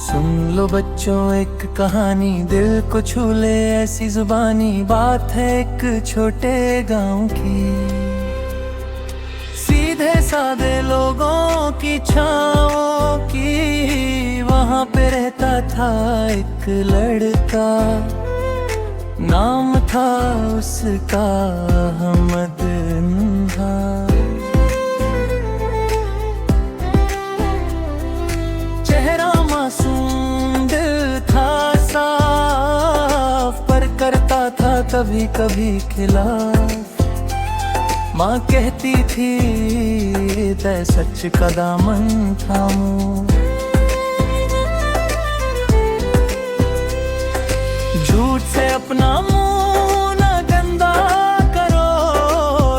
सुन लो बच्चों एक कहानी, दिल को छू ले ऐसी जुबानी। बात है एक छोटे गांव की, सीधे सादे लोगों की छाँवों की। वहाँ पे रहता था एक लड़का, नाम था उसका अहमद अन्हा। चेहरा मासूम, दिल था साफ, पर करता था कभी कभी खिलाफ। माँ कहती थी तै सच का दामन थामो, झूठ से अपना मुंह न गंदा करो।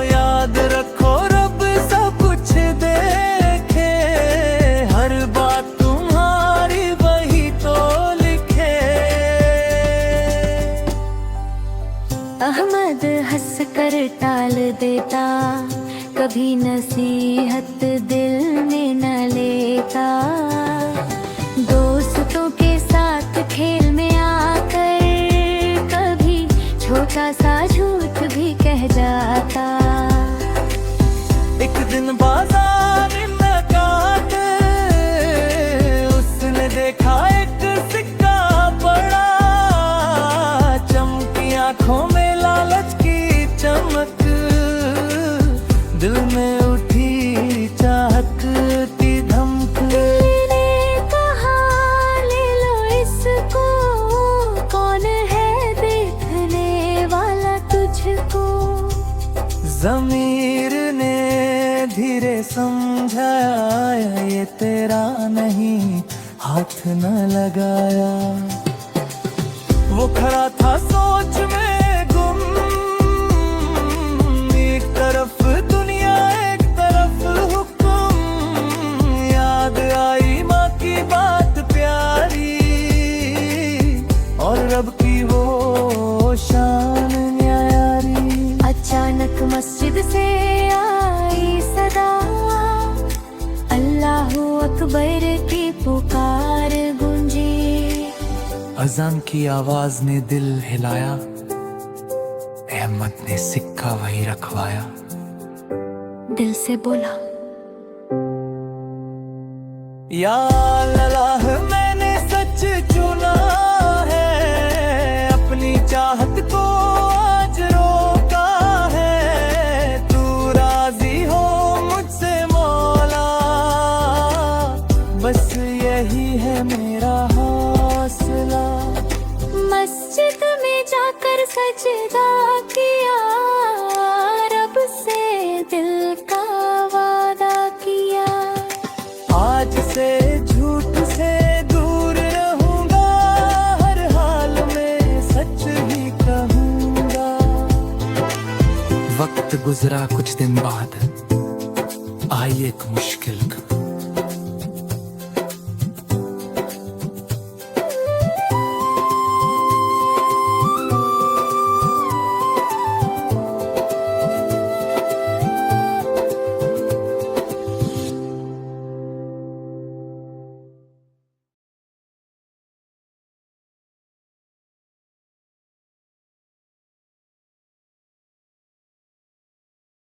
याद रखो रब सब कुछ देखे, हर बात तुम्हारी वही तो लिखे। अहमद हंस कर टाल देता, कभी नसीहत दिल में न लेता। दोस्तों के साथ खेल में आकर छोटा सा झूठ भी कह जाता। एक दिन बाजार में काटे उसने देखा एक सिक्का पड़ा, चमकी आंखों में लालच की चमक। दिल में उठी चाहती धमक, मैंने कहा ले लो इसको, कौन है देखने वाला तुझको। ज़मीर ने धीरे समझाया ये तेरा नहीं, हाथ न लगाया। वो खड़ा था सोच में गुम, एक तरफ दुनिया एक तरफ हुक्म। याद आई माँ की बात प्यारी, और रब की वो शान न्यारी। अचानक मस्जिद से आई सदा, अल्लाहू अकबर की पुकार गूंजी। अजान की आवाज ने दिल हिलाया, अहमद ने सिक्का वहीं रखवाया। दिल से बोला या अल्लाह मैंने सच चुना है, अपनी चाहत को आज रोका है। तू राजी हो मुझसे मौला, बस यही है मेरा हौसला। मस्जिद में जाकर सजदा किया, रब से दिल का वादा किया। आज से झूठ से दूर रहूंगा, हर हाल में सच ही कहूंगा। वक्त गुजरा कुछ दिन बाद, आई एक मुश्किल।